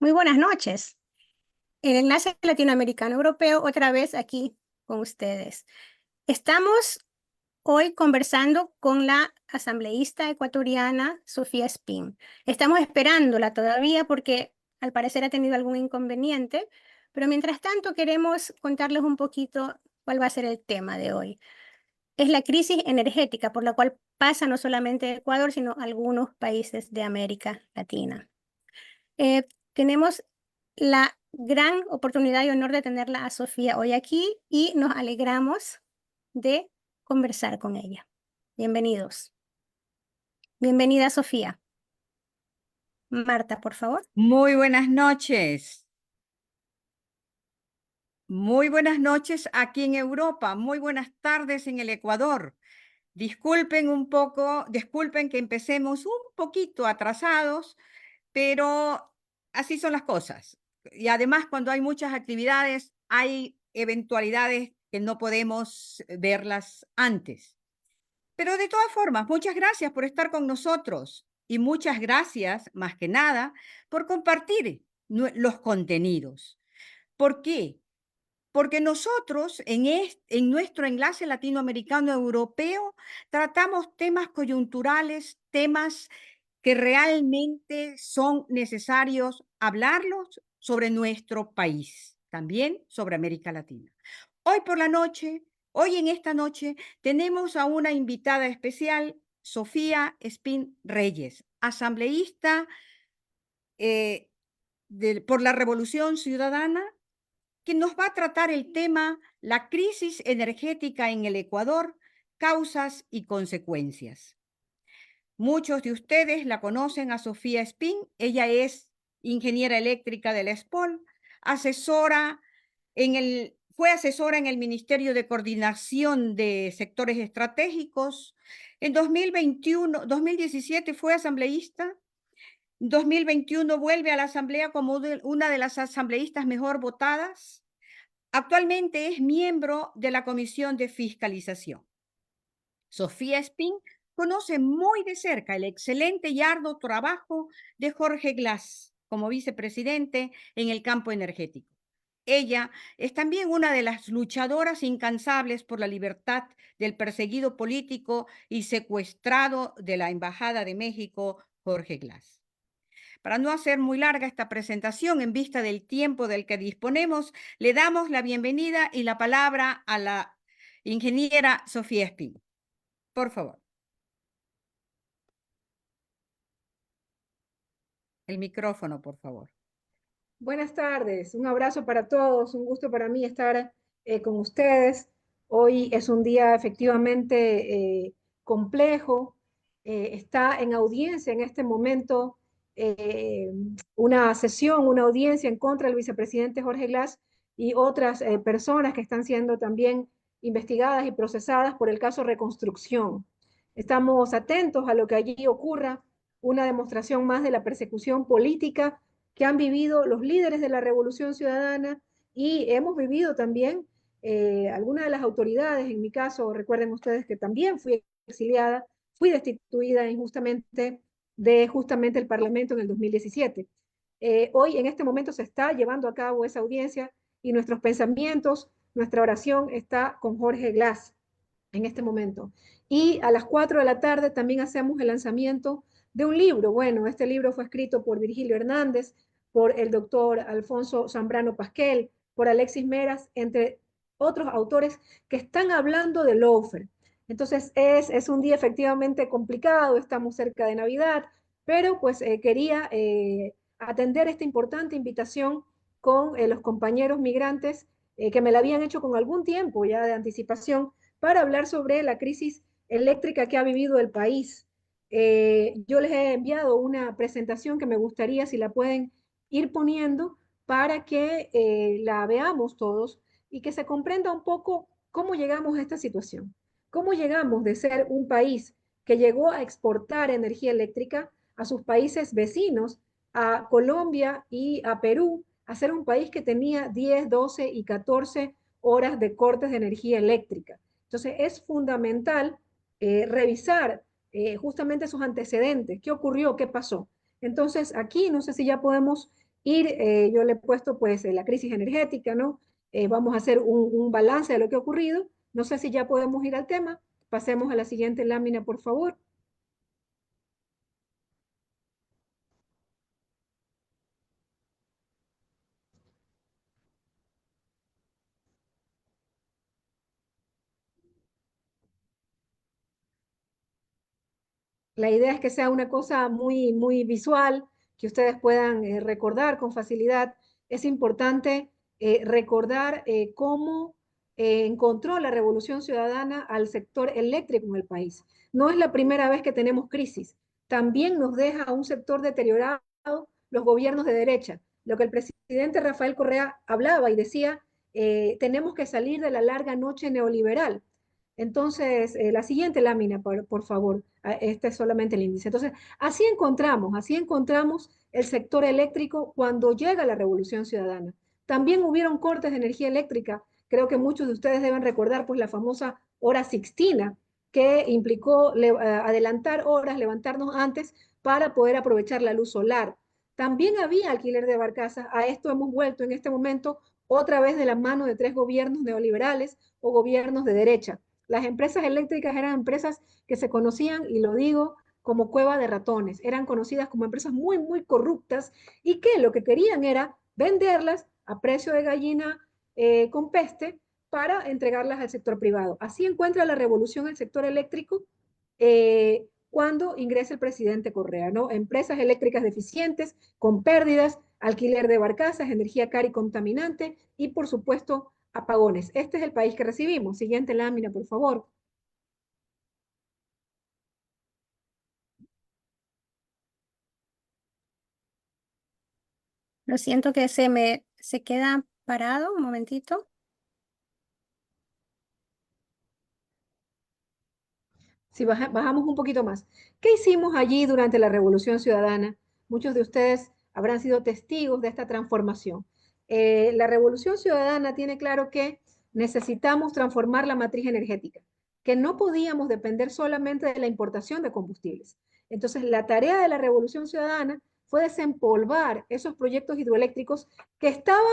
Muy buenas noches. El Enlace Latinoamericano Europeo otra vez aquí con ustedes. Estamos hoy conversando con la asambleísta ecuatoriana Sofía Espín. Estamos esperándola todavía porque al parecer ha tenido algún inconveniente, pero mientras tanto queremos contarles un poquito cuál va a ser el tema de hoy. Es la crisis energética por la cual pasa no solamente Ecuador, sino algunos países de América Latina. Tenemos la gran oportunidad y honor de tenerla a Sofía hoy aquí y nos alegramos de conversar con ella. Bienvenidos. Bienvenida, Sofía. Marta, por favor. Muy buenas noches. Muy buenas noches aquí en Europa. Muy buenas tardes en el Ecuador. Disculpen que empecemos un poquito atrasados, pero así son las cosas. Y además, cuando hay muchas actividades, hay eventualidades que no podemos verlas antes. Pero de todas formas, muchas gracias por estar con nosotros y muchas gracias, más que nada, por compartir los contenidos. ¿Por qué? Porque nosotros en nuestro enlace latinoamericano europeo tratamos temas coyunturales, temas que realmente son necesarios hablarlos sobre nuestro país, también sobre América Latina. Hoy en esta noche, tenemos a una invitada especial, Sofía Espín Reyes, asambleísta por la Revolución Ciudadana, que nos va a tratar el tema la crisis energética en el Ecuador, causas y consecuencias. Muchos de ustedes la conocen a Sofía Espín. Ella es ingeniera eléctrica de la ESPOL, fue asesora en el Ministerio de Coordinación de Sectores Estratégicos. En 2017 fue asambleísta. 2021 vuelve a la Asamblea como una de las asambleístas mejor votadas. Actualmente es miembro de la Comisión de Fiscalización. Sofía Espín conoce muy de cerca el excelente y arduo trabajo de Jorge Glass como vicepresidente en el campo energético. Ella es también una de las luchadoras incansables por la libertad del perseguido político y secuestrado de la Embajada de México, Jorge Glass. Para no hacer muy larga esta presentación, en vista del tiempo del que disponemos, le damos la bienvenida y la palabra a la ingeniera Sofía Espín. Por favor. El micrófono, por favor. Buenas tardes, un abrazo para todos, un gusto para mí estar con ustedes. Hoy es un día efectivamente complejo. Está en audiencia en este momento eh, una sesión, una audiencia en contra del vicepresidente Jorge Glass y otras personas que están siendo también investigadas y procesadas por el caso Reconstrucción. Estamos atentos a lo que allí ocurra, una demostración más de la persecución política que han vivido los líderes de la Revolución Ciudadana y hemos vivido también algunas de las autoridades. En mi caso, recuerden ustedes que también fui exiliada, fui destituida injustamente de justamente el Parlamento en el 2017. Hoy, en este momento, se está llevando a cabo esa audiencia y nuestros pensamientos, nuestra oración está con Jorge Glass en este momento. Y a las 4 de la tarde también hacemos el lanzamiento de un libro. Bueno, este libro fue escrito por Virgilio Hernández, por el doctor Alfonso Zambrano Pasquel, por Alexis Meras, entre otros autores que están hablando de lawfare. Entonces es un día efectivamente complicado, estamos cerca de Navidad, pero pues quería atender esta importante invitación con los compañeros migrantes que me la habían hecho con algún tiempo ya de anticipación para hablar sobre la crisis eléctrica que ha vivido el país. Yo les he enviado una presentación que me gustaría si la pueden ir poniendo para que la veamos todos y que se comprenda un poco cómo llegamos a esta situación. Cómo llegamos de ser un país que llegó a exportar energía eléctrica a sus países vecinos, a Colombia y a Perú, a ser un país que tenía 10, 12 y 14 horas de cortes de energía eléctrica. Entonces es fundamental revisar justamente esos antecedentes, qué ocurrió, qué pasó. Entonces aquí no sé si ya podemos yo le he puesto pues la crisis energética, ¿no? Vamos a hacer un balance de lo que ha ocurrido. No sé si ya podemos ir al tema. Pasemos a la siguiente lámina, por favor. La idea es que sea una cosa muy, muy visual, que ustedes puedan recordar con facilidad. Es importante recordar cómo encontró la Revolución Ciudadana al sector eléctrico en el país. No es la primera vez que tenemos crisis. También nos deja a un sector deteriorado los gobiernos de derecha. Lo que el presidente Rafael Correa hablaba y decía, tenemos que salir de la larga noche neoliberal. Entonces, la siguiente lámina, por favor. Este es solamente el índice. Entonces, así encontramos el sector eléctrico cuando llega la Revolución Ciudadana. También hubieron cortes de energía eléctrica. Creo que muchos de ustedes deben recordar pues la famosa hora sixtina, que implicó adelantar horas, levantarnos antes para poder aprovechar la luz solar. También había alquiler de barcazas. A esto hemos vuelto en este momento otra vez de la mano de tres gobiernos neoliberales o gobiernos de derecha. Las empresas eléctricas eran empresas que se conocían, y lo digo, como cueva de ratones. Eran conocidas como empresas muy, muy corruptas y que lo que querían era venderlas a precio de gallina con peste para entregarlas al sector privado. Así encuentra la revolución el sector eléctrico cuando ingresa el presidente Correa, ¿no? Empresas eléctricas deficientes, con pérdidas, alquiler de barcazas, energía cara y contaminante y, por supuesto, apagones. Este es el país que recibimos. Siguiente lámina, por favor. Lo siento que se queda parado un momentito. Si bajamos un poquito más. ¿Qué hicimos allí durante la Revolución Ciudadana? Muchos de ustedes habrán sido testigos de esta transformación. La Revolución Ciudadana tiene claro que necesitamos transformar la matriz energética, que no podíamos depender solamente de la importación de combustibles. Entonces, la tarea de la Revolución Ciudadana fue desempolvar esos proyectos hidroeléctricos que estaban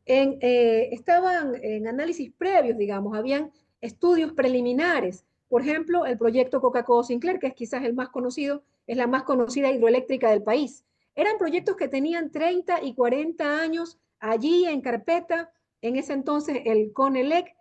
en análisis previos, digamos, habían estudios preliminares. Por ejemplo, el proyecto Coca-Cola Sinclair, que es quizás el más conocido, es la más conocida hidroeléctrica del país. Eran proyectos que tenían 30 y 40 años allí en carpeta, en ese entonces el CONELEC,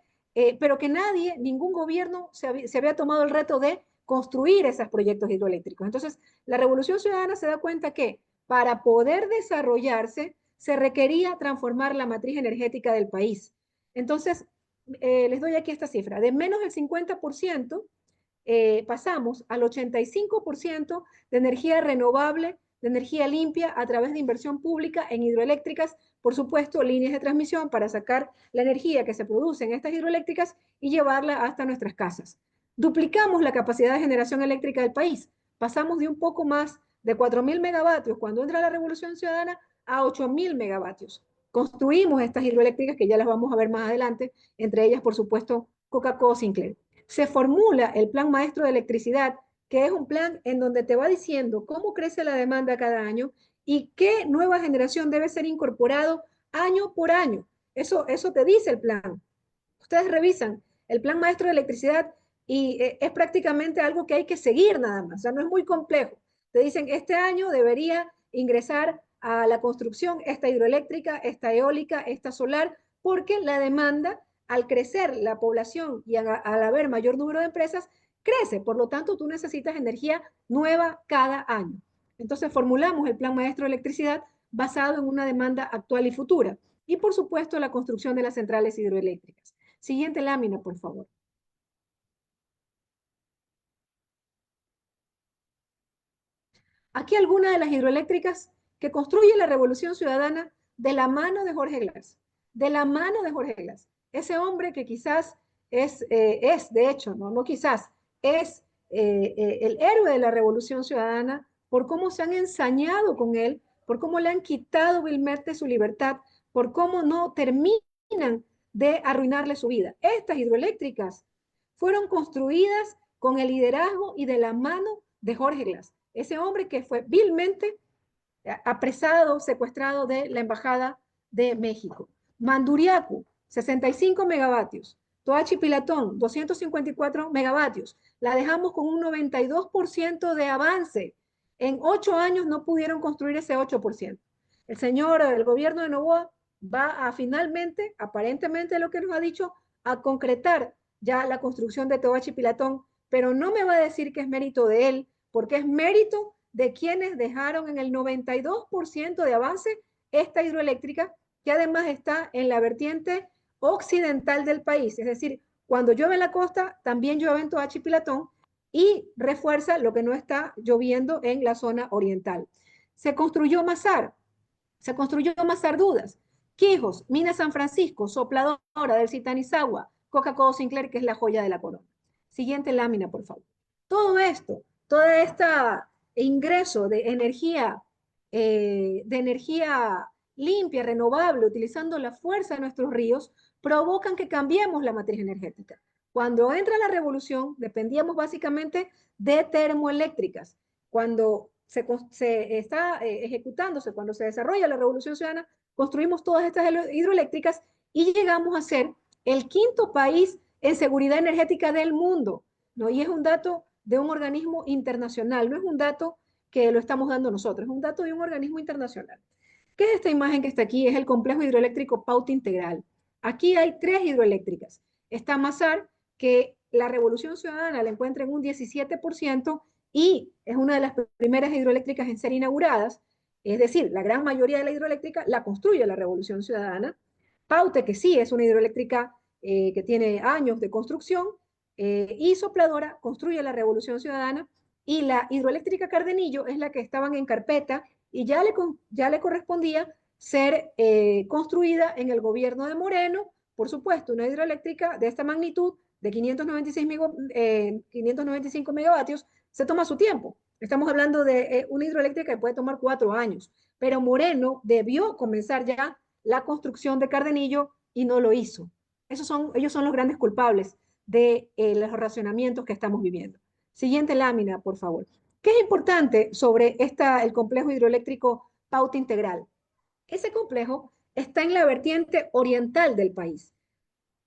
pero que nadie, ningún gobierno se había tomado el reto de construir esos proyectos hidroeléctricos. Entonces, la Revolución Ciudadana se da cuenta que para poder desarrollarse se requería transformar la matriz energética del país. Entonces, les doy aquí esta cifra, de menos del 50% pasamos al 85% de energía renovable, de energía limpia a través de inversión pública en hidroeléctricas, por supuesto, líneas de transmisión para sacar la energía que se produce en estas hidroeléctricas y llevarla hasta nuestras casas. Duplicamos la capacidad de generación eléctrica del país. Pasamos de un poco más de 4.000 megavatios cuando entra la Revolución Ciudadana a 8.000 megavatios. Construimos estas hidroeléctricas que ya las vamos a ver más adelante, entre ellas, por supuesto, Coca-Cola Sinclair. Se formula el Plan Maestro de Electricidad, que es un plan en donde te va diciendo cómo crece la demanda cada año y qué nueva generación debe ser incorporado año por año. Eso te dice el plan. Ustedes revisan el Plan Maestro de Electricidad y es prácticamente algo que hay que seguir nada más, o sea, no es muy complejo. Te dicen, este año debería ingresar a la construcción esta hidroeléctrica, esta eólica, esta solar, porque la demanda, al crecer la población y al haber mayor número de empresas, crece. Por lo tanto, tú necesitas energía nueva cada año. Entonces, formulamos el Plan Maestro de Electricidad basado en una demanda actual y futura. Y, por supuesto, la construcción de las centrales hidroeléctricas. Siguiente lámina, por favor. Aquí algunas de las hidroeléctricas que construye la Revolución Ciudadana de la mano de Jorge Glass. De la mano de Jorge Glass. Ese hombre que quizás de hecho, no quizás, es el héroe de la Revolución Ciudadana por cómo se han ensañado con él, por cómo le han quitado vilmente su libertad, por cómo no terminan de arruinarle su vida. Estas hidroeléctricas fueron construidas con el liderazgo y de la mano de Jorge Glass, ese hombre que fue vilmente apresado, secuestrado de la Embajada de México. Manduriacu, 65 megavatios. Toachi Pilatón, 254 megavatios. La dejamos con un 92% de avance. En 8 años no pudieron construir ese 8%. El gobierno de Noboa va a finalmente, aparentemente lo que nos ha dicho, a concretar ya la construcción de Toachi Pilatón, pero no me va a decir que es mérito de él, porque es mérito de quienes dejaron en el 92% de avance esta hidroeléctrica, que además está en la vertiente occidental del país. Es decir, cuando llueve en la costa, también llueve en Toachi Pilatón y refuerza lo que no está lloviendo en la zona oriental. Se construyó Mazar Dudas, Quijos, Mina San Francisco, Sopladora del Citanizagua, Coca-Cola Sinclair, que es la joya de la corona. Siguiente lámina, por favor. Todo esto, toda esta ingreso de energía limpia, renovable, utilizando la fuerza de nuestros ríos, provocan que cambiemos la matriz energética. Cuando entra la revolución, dependíamos básicamente de termoeléctricas. Cuando se está ejecutándose, cuando se desarrolla la Revolución Ciudadana, construimos todas estas hidroeléctricas y llegamos a ser el 5º país en seguridad energética del mundo, ¿no? Y es un dato de un organismo internacional, no es un dato que lo estamos dando nosotros, es un dato de un organismo internacional. ¿Qué es esta imagen que está aquí? Es el complejo hidroeléctrico Pauta Integral. Aquí hay 3 hidroeléctricas. Está Mazar, que la Revolución Ciudadana la encuentra en un 17%, y es una de las primeras hidroeléctricas en ser inauguradas, es decir, la gran mayoría de la hidroeléctrica la construye la Revolución Ciudadana. Paute, que sí es una hidroeléctrica que tiene años de construcción, y Sopladora construye la Revolución Ciudadana, y la hidroeléctrica Cardenillo es la que estaban en carpeta y ya le correspondía ser construida en el gobierno de Moreno. Por supuesto, una hidroeléctrica de esta magnitud, de 595 megavatios, se toma su tiempo. Estamos hablando de una hidroeléctrica que puede tomar 4 años, pero Moreno debió comenzar ya la construcción de Cardenillo y no lo hizo. Ellos son los grandes culpables de los racionamientos que estamos viviendo. Siguiente lámina, por favor. ¿Qué es importante sobre el complejo hidroeléctrico Pauta Integral? Ese complejo está en la vertiente oriental del país.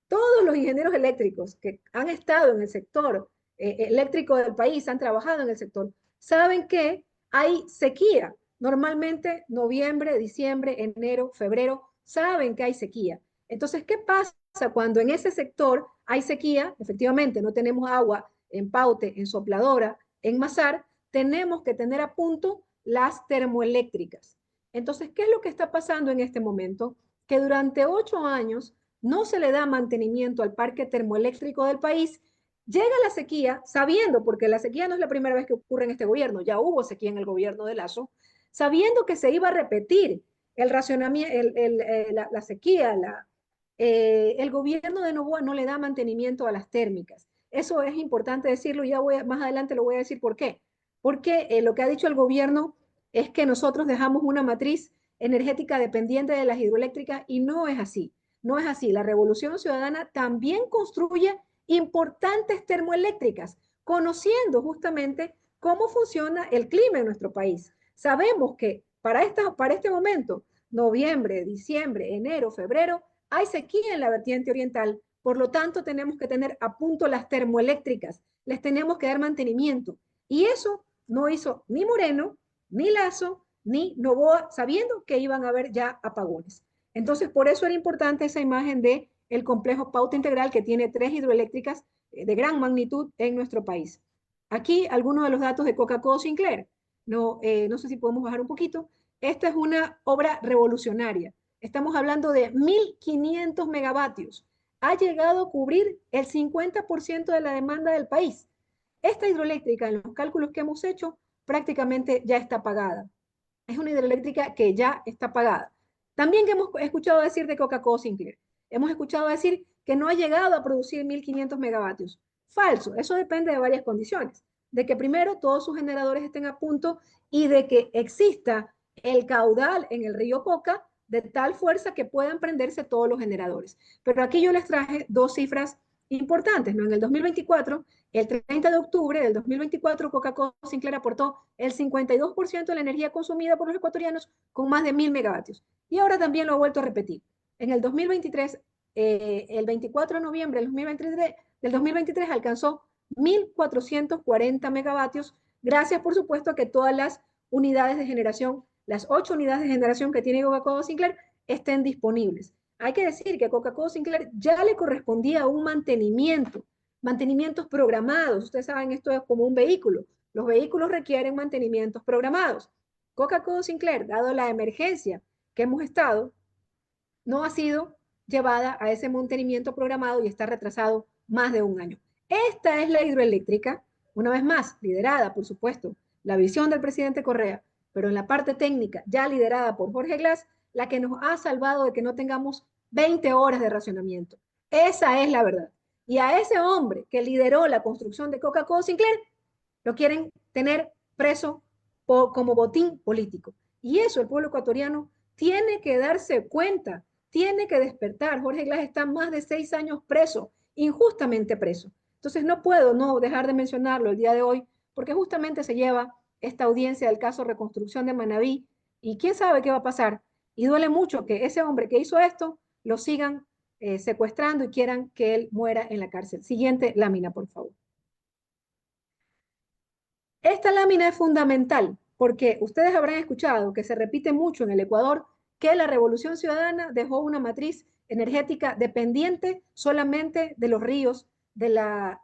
Todos los ingenieros eléctricos que han estado en el sector eléctrico del país, han trabajado en el sector, saben que hay sequía. Normalmente noviembre, diciembre, enero, febrero, saben que hay sequía. Entonces, ¿qué pasa cuando en ese sector hay sequía? Efectivamente, no tenemos agua en Paute, en Sopladora, en Mazar, tenemos que tener a punto las termoeléctricas. Entonces, ¿qué es lo que está pasando en este momento? Que durante 8 años no se le da mantenimiento al parque termoeléctrico del país. Llega la sequía, sabiendo, porque la sequía no es la primera vez que ocurre en este gobierno, ya hubo sequía en el gobierno de Lasso, sabiendo que se iba a repetir el racionamiento, la sequía, el gobierno de Noboa no le da mantenimiento a las térmicas. Eso es importante decirlo, ya más adelante lo voy a decir por qué. Porque lo que ha dicho el gobierno es que nosotros dejamos una matriz energética dependiente de las hidroeléctricas, y no es así. No es así. La Revolución Ciudadana también construye importantes termoeléctricas, conociendo justamente cómo funciona el clima en nuestro país. Sabemos que para este momento, noviembre, diciembre, enero, febrero, hay sequía en la vertiente oriental. Por lo tanto, tenemos que tener a punto las termoeléctricas, les tenemos que dar mantenimiento. Y eso no hizo ni Moreno, ni Lasso, ni Noboa, sabiendo que iban a haber ya apagones. Entonces, por eso era importante esa imagen de el complejo Pauta Integral, que tiene 3 hidroeléctricas de gran magnitud en nuestro país. Aquí algunos de los datos de Coca-Cola Sinclair. No sé si podemos bajar un poquito. Esta es una obra revolucionaria. Estamos hablando de 1.500 megavatios. Ha llegado a cubrir el 50% de la demanda del país. Esta hidroeléctrica, en los cálculos que hemos hecho, prácticamente ya está pagada. Es una hidroeléctrica que ya está pagada. También que hemos escuchado decir de Coca-Cola Sinclair. Hemos escuchado decir que no ha llegado a producir 1.500 megavatios. Falso, eso depende de varias condiciones. De que primero todos sus generadores estén a punto y de que exista el caudal en el río Coca de tal fuerza que puedan prenderse todos los generadores. Pero aquí yo les traje 2 cifras importantes, ¿no? En el 2024, El 30 de octubre del 2024, Coca-Cola Sinclair aportó el 52% de la energía consumida por los ecuatorianos con más de 1.000 megavatios. Y ahora también lo ha vuelto a repetir. En el 2023, el 24 de noviembre del 2023 alcanzó 1.440 megavatios, gracias por supuesto a que todas las unidades de generación, las 8 unidades de generación que tiene Coca-Cola Sinclair, estén disponibles. Hay que decir que a Coca-Cola Sinclair ya le correspondía un mantenimientos programados. Ustedes saben, esto es como un vehículo. Los vehículos requieren mantenimientos programados. Coca-Cola Sinclair, dado la emergencia que hemos estado, no ha sido llevada a ese mantenimiento programado y está retrasado más de un año. Esta es la hidroeléctrica, una vez más, liderada, por supuesto, la visión del presidente Correa, pero en la parte técnica, ya liderada por Jorge Glass, la que nos ha salvado de que no tengamos 20 horas de racionamiento. Esa es la verdad. Y a ese hombre que lideró la construcción de Coca-Cola Sinclair, lo quieren tener preso como botín político. Y eso el pueblo ecuatoriano tiene que darse cuenta, tiene que despertar. Jorge Glass está más de 6 años preso, injustamente preso. Entonces no puedo no dejar de mencionarlo el día de hoy, porque justamente se lleva esta audiencia del caso Reconstrucción de Manabí, y quién sabe qué va a pasar. Y duele mucho que ese hombre que hizo esto lo sigan secuestrando y quieran que él muera en la cárcel. Siguiente lámina, por favor. Esta lámina es fundamental porque ustedes habrán escuchado que se repite mucho en el Ecuador que la Revolución Ciudadana dejó una matriz energética dependiente solamente de los ríos, de la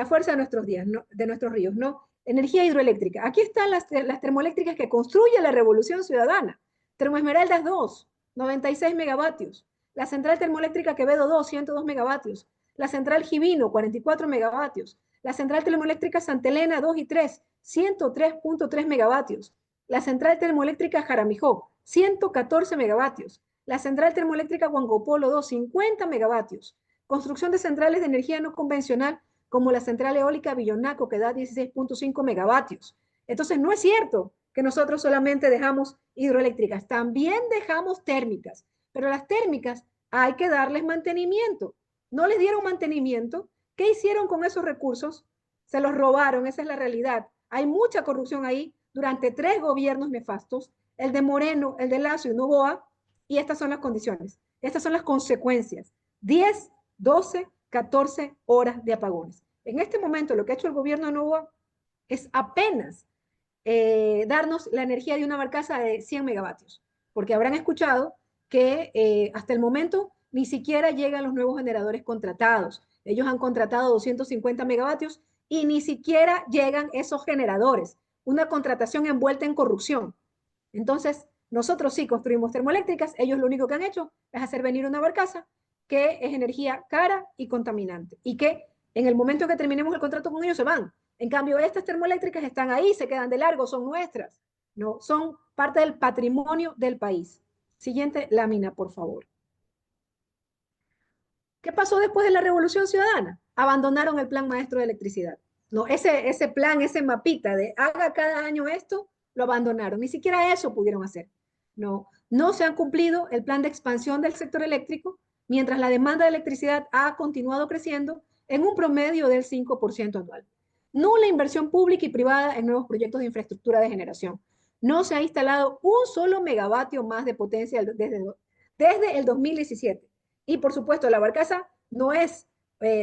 fuerza de nuestros días, ¿no? De nuestros ríos, ¿no? Energía hidroeléctrica. Aquí están las termoeléctricas que construye la Revolución Ciudadana. Termoesmeraldas 2, 96 megavatios. La central termoeléctrica Quevedo 2, 102 megavatios. La central Givino, 44 megavatios. La central termoeléctrica Santa Elena 2 y 3, 103.3 megavatios. La central termoeléctrica Jaramijó, 114 megavatios. La central termoeléctrica Huancopolo 2, 50 megavatios. Construcción de centrales de energía no convencional como la central eólica Villonaco, que da 16.5 megavatios. Entonces, no es cierto que nosotros solamente dejamos hidroeléctricas, también dejamos térmicas, pero las térmicas hay que darles mantenimiento. No les dieron mantenimiento. ¿Qué hicieron con esos recursos? Se los robaron, esa es la realidad. Hay mucha corrupción ahí durante 3 gobiernos nefastos, el de Moreno, el de Lazo y Noboa, y estas son las condiciones, estas son las consecuencias. 10, 12, 14 horas de apagones. En este momento lo que ha hecho el gobierno de Noboa es apenas darnos la energía de una barcaza de 100 megavatios, porque habrán escuchado que hasta el momento ni siquiera llegan los nuevos generadores contratados. Ellos han contratado 250 megavatios y ni siquiera llegan esos generadores. Una contratación envuelta en corrupción. Entonces, nosotros sí construimos termoeléctricas, ellos lo único que han hecho es hacer venir una barcaza que es energía cara y contaminante y que en el momento en que terminemos el contrato con ellos se van. En cambio, estas termoeléctricas están ahí, se quedan de largo, son nuestras, ¿no? Son parte del patrimonio del país. Siguiente lámina, por favor. ¿Qué pasó después de la Revolución Ciudadana? Abandonaron el Plan Maestro de Electricidad. No, ese plan, ese mapita de haga cada año esto, lo abandonaron. Ni siquiera eso pudieron hacer. No se han cumplido el plan de expansión del sector eléctrico, mientras la demanda de electricidad ha continuado creciendo en un promedio del 5% anual. Nula inversión pública y privada en nuevos proyectos de infraestructura de generación. No se ha instalado un solo megavatio más de potencia desde el 2017. Y por supuesto, la barcaza no es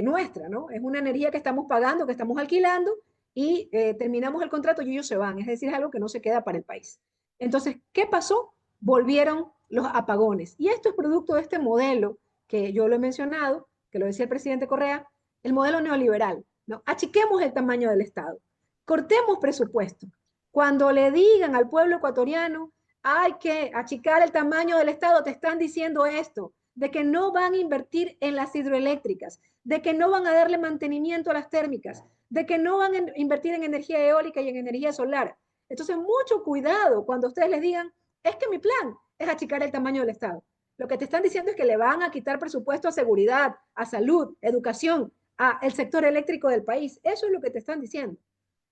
nuestra, ¿no? Es una energía que estamos pagando, que estamos alquilando y terminamos el contrato y ellos se van. Es decir, es algo que no se queda para el país. Entonces, ¿qué pasó? Volvieron los apagones. Y esto es producto de este modelo que yo lo he mencionado, que lo decía el presidente Correa, el modelo neoliberal, ¿no? Achiquemos el tamaño del Estado, cortemos presupuesto. Cuando le digan al pueblo ecuatoriano, hay que achicar el tamaño del Estado, te están diciendo esto, de que no van a invertir en las hidroeléctricas, de que no van a darle mantenimiento a las térmicas, de que no van a invertir en energía eólica y en energía solar. Entonces, mucho cuidado cuando ustedes les digan, es que mi plan es achicar el tamaño del Estado. Lo que te están diciendo es que le van a quitar presupuesto a seguridad, a salud, educación, al sector eléctrico del país. Eso es lo que te están diciendo.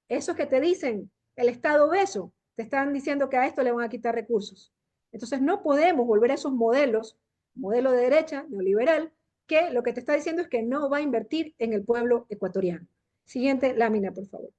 Eso que te dicen el Estado obeso, te están diciendo que a esto le van a quitar recursos. Entonces no podemos volver a esos modelos, modelo de derecha, neoliberal, que lo que te está diciendo es que no va a invertir en el pueblo ecuatoriano. Siguiente lámina, por favor.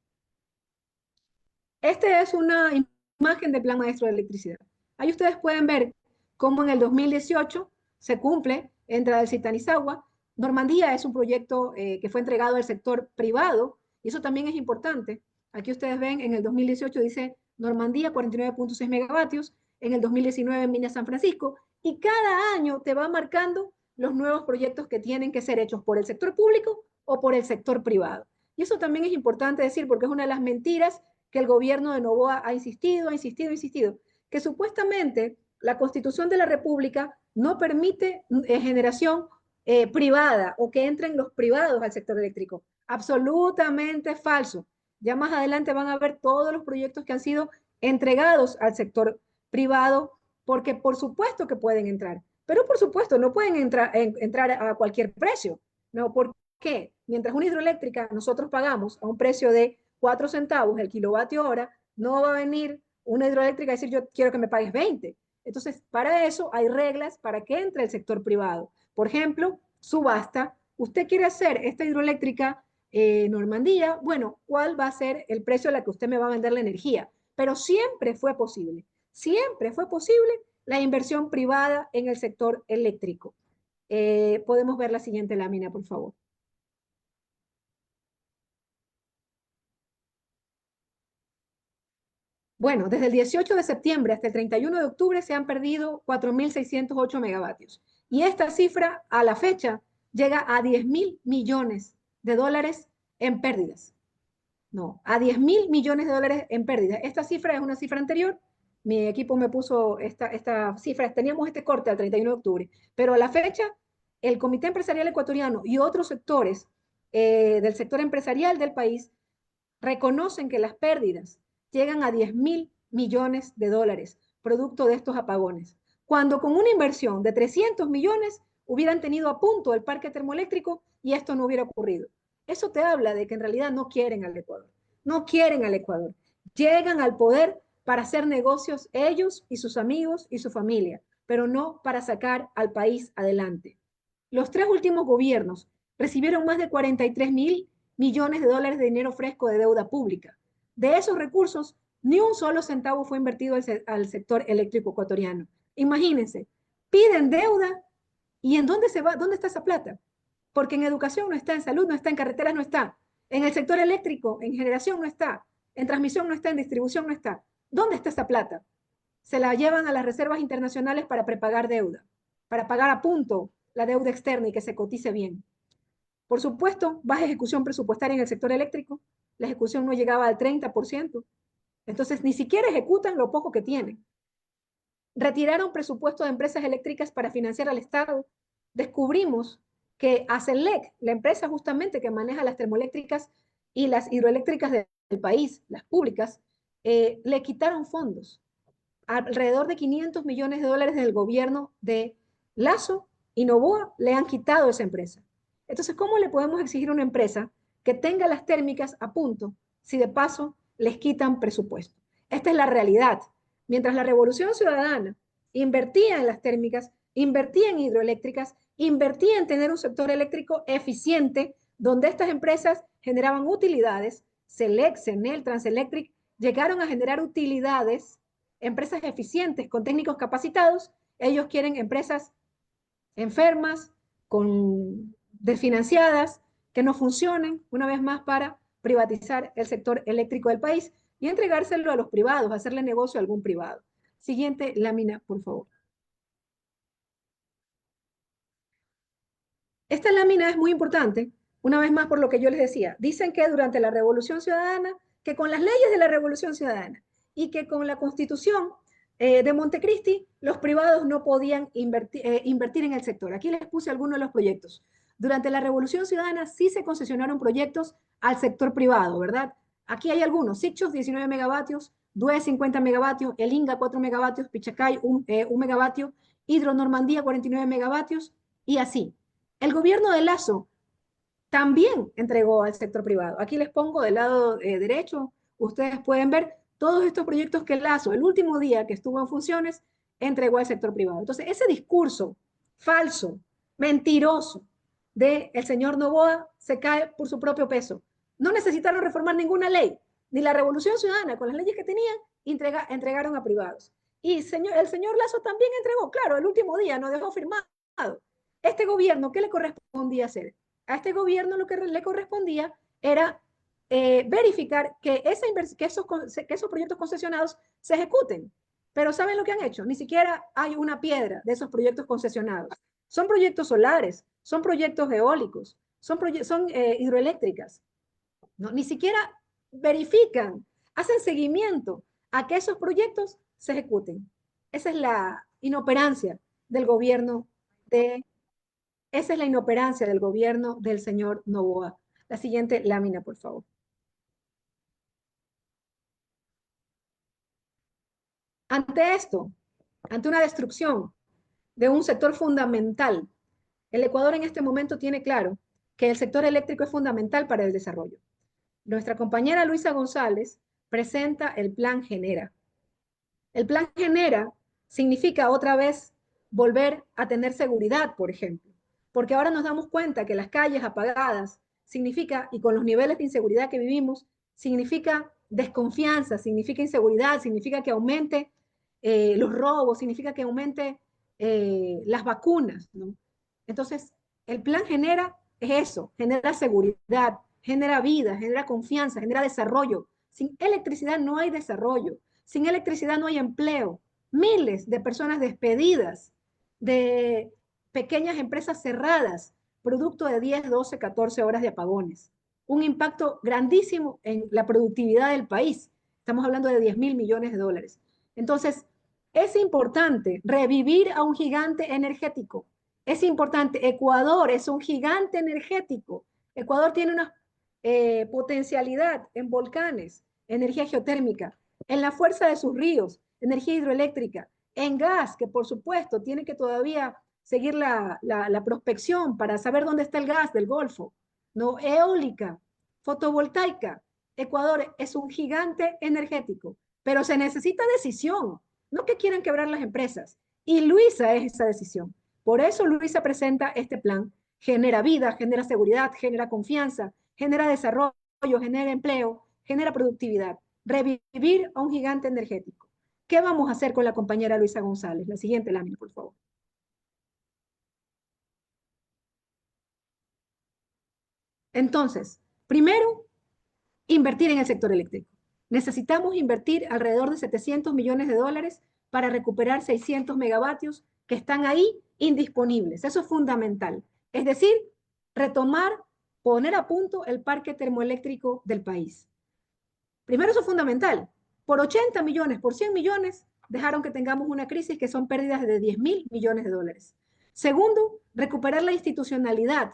Esta es una imagen del Plan Maestro de Electricidad. Ahí ustedes pueden ver cómo en el 2018 se cumple entre el Citanizagua. Normandía es un proyecto que fue entregado al sector privado, y eso también es importante. Aquí ustedes ven, en el 2018 dice Normandía 49.6 megavatios, en el 2019 Mina San Francisco, y cada año te va marcando los nuevos proyectos que tienen que ser hechos por el sector público o por el sector privado. Y eso también es importante decir porque es una de las mentiras que el gobierno de Noboa ha insistido, que supuestamente la Constitución de la República no permite generación privada o que entren los privados al sector eléctrico. Absolutamente falso. Ya más adelante van a ver todos los proyectos que han sido entregados al sector privado, porque por supuesto que pueden entrar, pero por supuesto no pueden entrar a cualquier precio. No, ¿por qué? Mientras una hidroeléctrica nosotros pagamos a un precio de 4 centavos el kilovatio hora, no va a venir una hidroeléctrica a decir yo quiero que me pagues 20. Entonces, para eso hay reglas para que entre el sector privado. Por ejemplo, subasta. Usted quiere hacer esta hidroeléctrica Normandía, bueno, ¿cuál va a ser el precio a la que usted me va a vender la energía? Pero siempre fue posible la inversión privada en el sector eléctrico. Podemos ver la siguiente lámina, por favor. Bueno, desde el 18 de septiembre hasta el 31 de octubre se han perdido 4.608 megavatios. Y esta cifra, a la fecha, llega a 10.000 millones de dólares en pérdidas. No, a 10.000 millones de dólares en pérdidas. Esta cifra es una cifra anterior. Mi equipo me puso esta cifra. Teníamos este corte al 31 de octubre. Pero a la fecha, el Comité Empresarial Ecuatoriano y otros sectores del sector empresarial del país reconocen que las pérdidas llegan a 10.000 millones de dólares, producto de estos apagones, cuando con una inversión de 300 millones hubieran tenido a punto el parque termoeléctrico y esto no hubiera ocurrido. Eso te habla de que en realidad no quieren al Ecuador, no quieren al Ecuador. Llegan al poder para hacer negocios ellos y sus amigos y su familia, pero no para sacar al país adelante. Los 3 últimos gobiernos recibieron más de 43.000 millones de dólares de dinero fresco de deuda pública. De esos recursos, ni un solo centavo fue invertido al sector eléctrico ecuatoriano. Imagínense, piden deuda y ¿en dónde se va? ¿Dónde está esa plata? Porque en educación no está, en salud no está, en carreteras no está, en el sector eléctrico, en generación no está, en transmisión no está, en distribución no está. ¿Dónde está esa plata? Se la llevan a las reservas internacionales para prepagar deuda, para pagar a punto la deuda externa y que se cotice bien. Por supuesto, baja ejecución presupuestaria en el sector eléctrico. La ejecución no llegaba al 30%. Entonces, ni siquiera ejecutan lo poco que tienen. Retiraron presupuesto de empresas eléctricas para financiar al Estado. Descubrimos que ACELEC, la empresa justamente que maneja las termoeléctricas y las hidroeléctricas del país, las públicas, le quitaron fondos. Alrededor de 500 millones de dólares del gobierno de Lasso y Noboa le han quitado a esa empresa. Entonces, ¿cómo le podemos exigir a una empresa que tenga las térmicas a punto si de paso les quitan presupuesto? Esta es la realidad. Mientras la Revolución Ciudadana invertía en las térmicas, invertía en hidroeléctricas, invertía en tener un sector eléctrico eficiente, donde estas empresas generaban utilidades, Selec, Senel, Transelectric, llegaron a generar utilidades, empresas eficientes con técnicos capacitados. Ellos quieren empresas enfermas, desfinanciadas, que no funcionen, una vez más, para privatizar el sector eléctrico del país y entregárselo a los privados, hacerle negocio a algún privado. Siguiente lámina, por favor. Esta lámina es muy importante, una vez más por lo que yo les decía. Dicen que durante la Revolución Ciudadana, que con las leyes de la Revolución Ciudadana y que con la Constitución de Montecristi, los privados no podían invertir en el sector. Aquí les puse algunos de los proyectos. Durante la Revolución Ciudadana sí se concesionaron proyectos al sector privado, ¿verdad? Aquí hay algunos, Sicchos 19 megavatios, Due 50 megavatios, El Inga 4 megavatios, Pichacay 1 megavatio, Hidro Normandía 49 megavatios y así. El gobierno de Lasso también entregó al sector privado. Aquí les pongo del lado derecho, ustedes pueden ver todos estos proyectos que Lasso, el último día que estuvo en funciones, entregó al sector privado. Entonces, ese discurso falso, mentiroso, del señor Noboa se cae por su propio peso. No necesitaron reformar ninguna ley, ni la Revolución Ciudadana, con las leyes que tenían, entregaron a privados. Y el señor Lasso también entregó, claro, el último día, no dejó firmado. Este gobierno, ¿qué le correspondía hacer? A este gobierno lo que le correspondía era verificar que esos proyectos concesionados se ejecuten. Pero ¿saben lo que han hecho? Ni siquiera hay una piedra de esos proyectos concesionados. Son proyectos solares, son proyectos eólicos, son hidroeléctricas. ¿No? Ni siquiera verifican, hacen seguimiento a que esos proyectos se ejecuten. Esa es la inoperancia del gobierno esa es la inoperancia del gobierno del señor Noboa. La siguiente lámina, por favor. Ante esto, ante una destrucción de un sector fundamental, el Ecuador en este momento tiene claro que el sector eléctrico es fundamental para el desarrollo. Nuestra compañera Luisa González presenta el Plan Genera. El Plan Genera significa otra vez volver a tener seguridad, por ejemplo, porque ahora nos damos cuenta que las calles apagadas significa, y con los niveles de inseguridad que vivimos, significa desconfianza, significa inseguridad, significa que aumente los robos, significa que aumente las vacunas, ¿no? Entonces, el plan genera es eso, genera seguridad, genera vida, genera confianza, genera desarrollo. Sin electricidad no hay desarrollo, sin electricidad no hay empleo. Miles de personas despedidas, de pequeñas empresas cerradas, producto de 10, 12, 14 horas de apagones. Un impacto grandísimo en la productividad del país. Estamos hablando de 10.000 millones de dólares. Entonces, es importante revivir a un gigante energético. Es importante. Ecuador es un gigante energético. Ecuador tiene una potencialidad en volcanes, energía geotérmica, en la fuerza de sus ríos, energía hidroeléctrica, en gas, que por supuesto tiene que todavía seguir la prospección para saber dónde está el gas del Golfo, ¿no? Eólica, fotovoltaica. Ecuador es un gigante energético, pero se necesita decisión, no que quieran quebrar las empresas. Y Luisa es esa decisión. Por eso Luisa presenta este plan. Genera vida, genera seguridad, genera confianza, genera desarrollo, genera empleo, genera productividad. Revivir a un gigante energético. ¿Qué vamos a hacer con la compañera Luisa González? La siguiente lámina, por favor. Entonces, primero, invertir en el sector eléctrico. Necesitamos invertir alrededor de 700 millones de dólares para recuperar 600 megavatios que están ahí indisponibles. Eso es fundamental. Es decir, retomar, poner a punto el parque termoeléctrico del país. Primero, eso es fundamental. Por 80 millones, por 100 millones, dejaron que tengamos una crisis que son pérdidas de 10.000 millones de dólares. Segundo, recuperar la institucionalidad,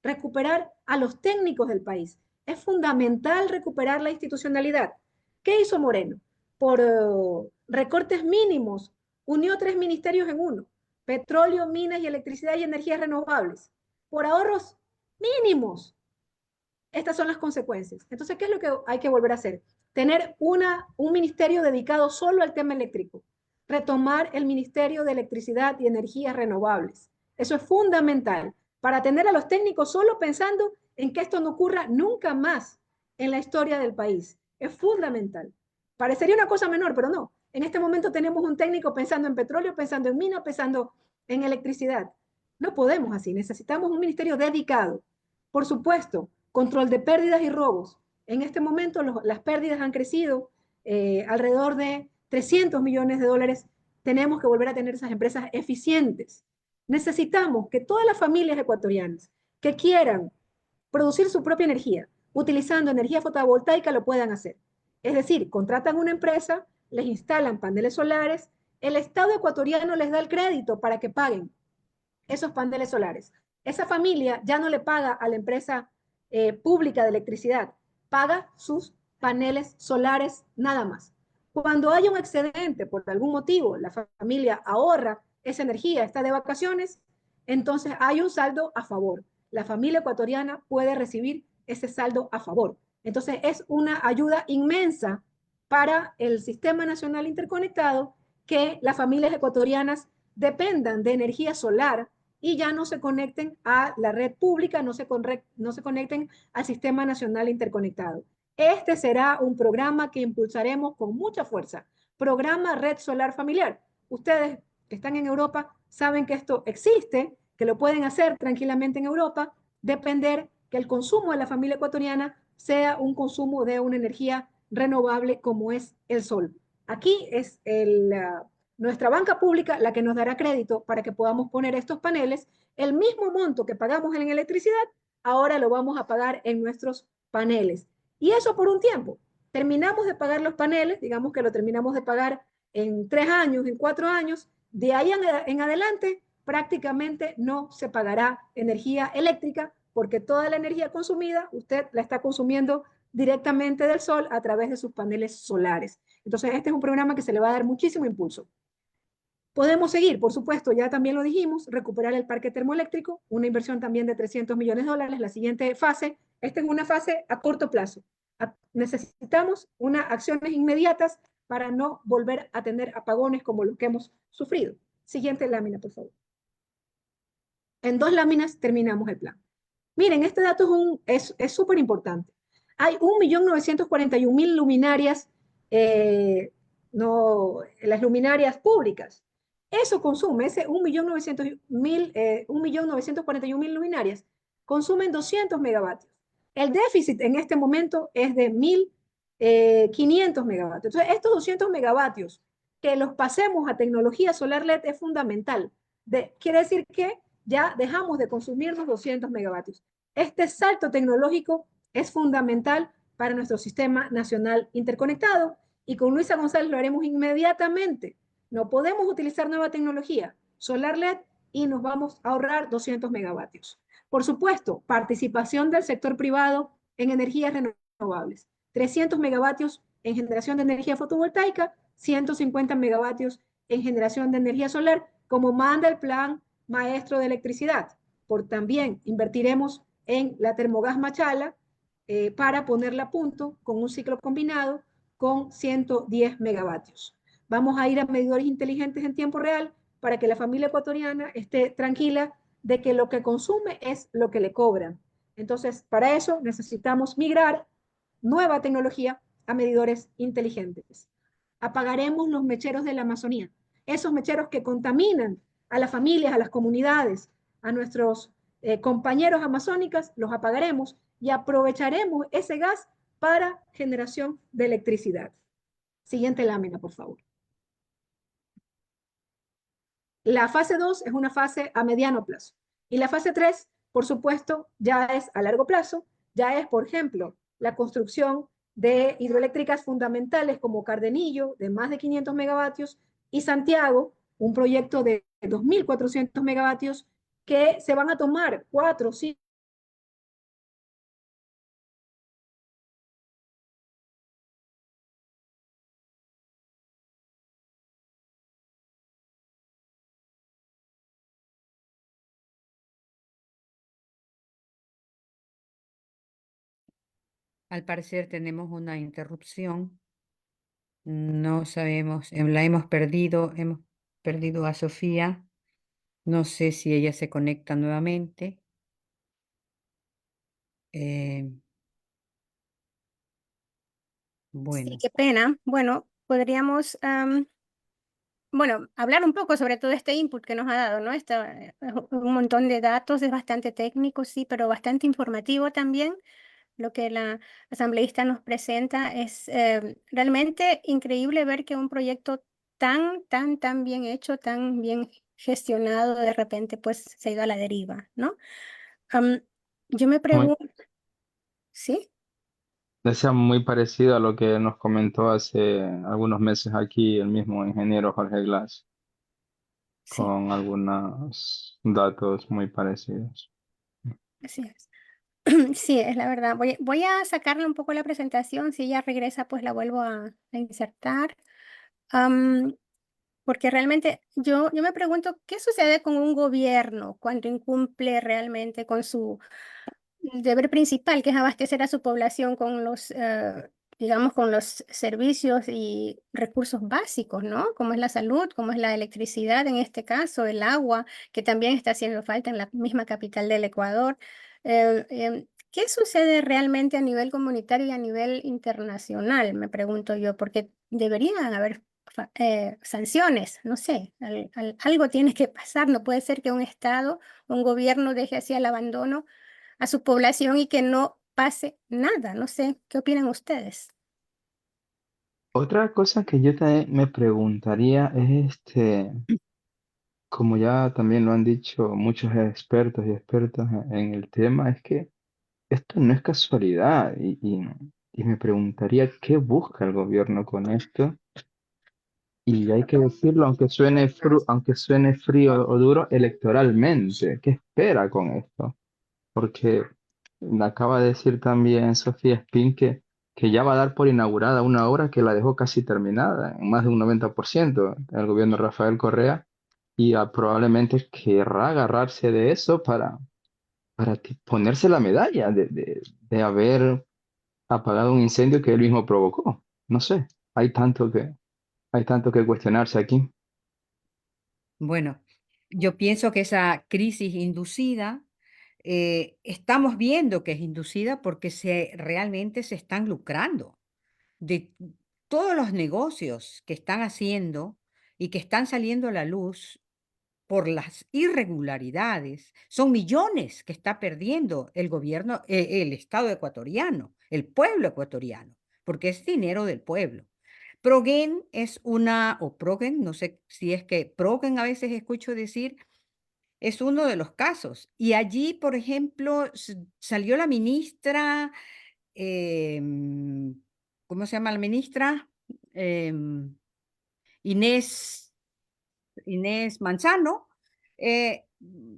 recuperar a los técnicos del país. Es fundamental recuperar la institucionalidad. ¿Qué hizo Moreno? Por recortes mínimos, unió 3 ministerios en uno: petróleo, minas y electricidad y energías renovables. Por ahorros mínimos. Estas son las consecuencias. Entonces, ¿qué es lo que hay que volver a hacer? Tener un ministerio dedicado solo al tema eléctrico. Retomar el Ministerio de Electricidad y Energías Renovables. Eso es fundamental para tener a los técnicos solo pensando en que esto no ocurra nunca más en la historia del país. Es fundamental. Parecería una cosa menor, pero no. En este momento tenemos un técnico pensando en petróleo, pensando en minas, pensando en electricidad. No podemos así. Necesitamos un ministerio dedicado. Por supuesto, control de pérdidas y robos. En este momento las pérdidas han crecido alrededor de 300 millones de dólares. Tenemos que volver a tener esas empresas eficientes. Necesitamos que todas las familias ecuatorianas que quieran producir su propia energía utilizando energía fotovoltaica lo puedan hacer. Es decir, contratan una empresa, les instalan paneles solares, el Estado ecuatoriano les da el crédito para que paguen esos paneles solares. Esa familia ya no le paga a la empresa pública de electricidad, paga sus paneles solares nada más. Cuando hay un excedente por algún motivo, la familia ahorra esa energía, está de vacaciones, entonces hay un saldo a favor. La familia ecuatoriana puede recibir ese saldo a favor. Entonces es una ayuda inmensa para el Sistema Nacional Interconectado que las familias ecuatorianas dependan de energía solar y ya no se conecten a la red pública, no se conecten al Sistema Nacional Interconectado. Este será un programa que impulsaremos con mucha fuerza. Programa Red Solar Familiar. Ustedes que están en Europa saben que esto existe, que lo pueden hacer tranquilamente en Europa, depender que el consumo de la familia ecuatoriana sea un consumo de una energía renovable como es el sol. Aquí es nuestra banca pública la que nos dará crédito para que podamos poner estos paneles. El mismo monto que pagamos en electricidad, ahora lo vamos a pagar en nuestros paneles. Y eso por un tiempo. Terminamos de pagar los paneles, digamos que lo terminamos de pagar en 3 años, en 4 años. De ahí en adelante prácticamente no se pagará energía eléctrica porque toda la energía consumida usted la está consumiendo directamente del sol a través de sus paneles solares. Entonces, este es un programa que se le va a dar muchísimo impulso. Podemos seguir, por supuesto, ya también lo dijimos, recuperar el parque termoeléctrico, una inversión también de $300 millones. La siguiente fase, esta es una fase a corto plazo. Necesitamos unas acciones inmediatas para no volver a tener apagones como los que hemos sufrido. Siguiente lámina, por favor. En 2 láminas terminamos el plan. Miren, este dato es súper importante. Hay 1.941.000 luminarias, las luminarias públicas. Eso consume, ese 1.941.000 luminarias, consumen 200 megavatios. El déficit en este momento es de 1.500 megavatios. Entonces, estos 200 megavatios, que los pasemos a tecnología solar LED es fundamental. Quiere decir que ya dejamos de consumirnos 200 megavatios. Este salto tecnológico es fundamental para nuestro sistema nacional interconectado y con Luisa González lo haremos inmediatamente. No podemos utilizar nueva tecnología, solar LED, y nos vamos a ahorrar 200 megavatios. Por supuesto, participación del sector privado en energías renovables. 300 megavatios en generación de energía fotovoltaica, 150 megavatios en generación de energía solar, como manda el plan maestro de electricidad. También invertiremos en la Termogas Machala para ponerla a punto con un ciclo combinado con 110 megavatios. Vamos a ir a medidores inteligentes en tiempo real para que la familia ecuatoriana esté tranquila de que lo que consume es lo que le cobran. Entonces, para eso necesitamos migrar nueva tecnología a medidores inteligentes. Apagaremos los mecheros de la Amazonía, esos mecheros que contaminan a las familias, a las comunidades, a nuestros compañeros amazónicas, los apagaremos y aprovecharemos ese gas para generación de electricidad. Siguiente lámina, por favor. La fase 2 es una fase a mediano plazo. Y la fase 3, por supuesto, ya es a largo plazo, ya es, por ejemplo, la construcción de hidroeléctricas fundamentales como Cardenillo, de más de 500 megavatios, y Santiago, un proyecto de 2.400 megavatios, que se van a tomar 4, 5, Al parecer tenemos una interrupción. No sabemos, la hemos perdido a Sofía. No sé si ella se conecta nuevamente. Sí, Bueno, qué pena. Bueno, podríamos, bueno, hablar un poco sobre todo este input que nos ha dado, ¿no? Un montón de datos, es bastante técnico, sí, pero bastante informativo también. Lo que la asambleísta nos presenta es realmente increíble ver que un proyecto tan bien hecho, tan bien gestionado, de repente pues se ha ido a la deriva, ¿no? Am, yo me Muy, pregunto, ¿sí? decía muy parecido a lo que nos comentó hace algunos meses aquí el mismo ingeniero Jorge Glass, Sí, con algunos datos muy parecidos. así es. Sí, es la verdad. Voy a sacarle un poco la presentación. Si ella regresa, pues la vuelvo a insertar. Am, Porque realmente yo me pregunto, ¿qué sucede con un gobierno cuando incumple realmente con su deber principal, que es abastecer a su población con digamos, con los servicios y recursos básicos, ¿no? Como es la salud, como es la electricidad en este caso, el agua, que también está haciendo falta en la misma capital del Ecuador. ¿Qué sucede realmente a nivel comunitario y a nivel internacional? Me pregunto yo, porque deberían haber sanciones, no sé, algo tiene que pasar, no puede ser que un Estado, un gobierno deje así al abandono a su población y que no pase nada. No sé, ¿qué opinan ustedes? Otra cosa que yo también me preguntaría es, como ya también lo han dicho muchos expertos y expertas en el tema, es que esto no es casualidad y me preguntaría qué busca el gobierno con esto. Y hay que decirlo, aunque suene frío o duro, electoralmente, ¿qué espera con esto? Porque me acaba de decir también Sofía Spin que ya va a dar por inaugurada una obra que la dejó casi terminada, en más de un 90%, el gobierno de Rafael Correa, y probablemente querrá agarrarse de eso para ponerse la medalla de haber apagado un incendio que él mismo provocó. No sé, hay tanto que cuestionarse aquí. Bueno, yo pienso que esa crisis inducida, estamos viendo que es inducida porque realmente se están lucrando de todos los negocios que están haciendo y que están saliendo a la luz por las irregularidades. Son millones que está perdiendo el gobierno, el Estado ecuatoriano, el pueblo ecuatoriano, porque es dinero del pueblo. Progen es o Progen, no sé si es que Progen a veces escucho decir, es uno de los casos. Y allí, por ejemplo, salió la ministra, em, ¿cómo se llama la ministra? Em, Inés Inés Manzano,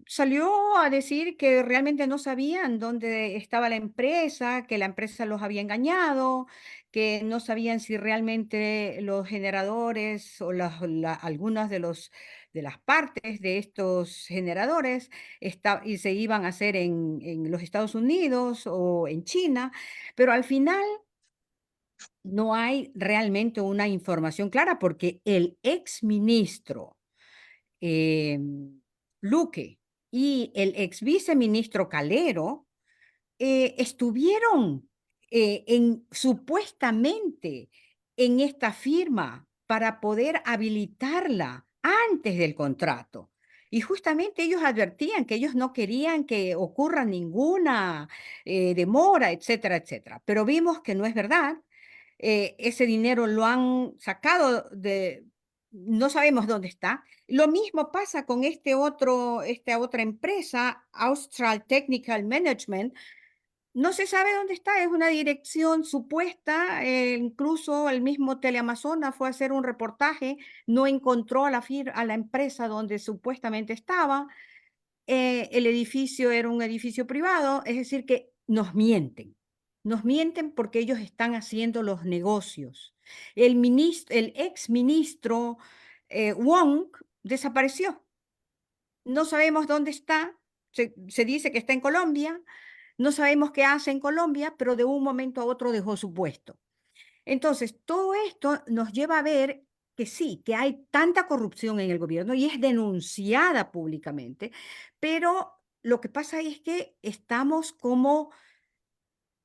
salió a decir que realmente no sabían dónde estaba la empresa, que la empresa los había engañado, que no sabían si realmente los generadores o algunas de las partes de estos generadores y se iban a hacer en los Estados Unidos o en China, pero al final no hay realmente una información clara porque el ex ministro Luque y el ex viceministro Calero estuvieron supuestamente en esta firma para poder habilitarla antes del contrato. Y justamente ellos advertían que ellos no querían que ocurra ninguna demora, etcétera, etcétera. Pero vimos que no es verdad. Ese dinero lo han sacado no sabemos dónde está. Lo mismo pasa con esta otra empresa, Austral Technical Management. No se sabe dónde está, es una dirección supuesta. Incluso el mismo Teleamazonas fue a hacer un reportaje, no encontró a la empresa donde supuestamente estaba. El edificio era un edificio privado, es decir, que nos mienten. Nos mienten porque ellos están haciendo los negocios. El ex ministro Wong desapareció. No sabemos dónde está. Se dice que está en Colombia. No sabemos qué hace en Colombia, pero de un momento a otro dejó su puesto. Entonces, todo esto nos lleva a ver que sí, que hay tanta corrupción en el gobierno y es denunciada públicamente, pero lo que pasa es que estamos como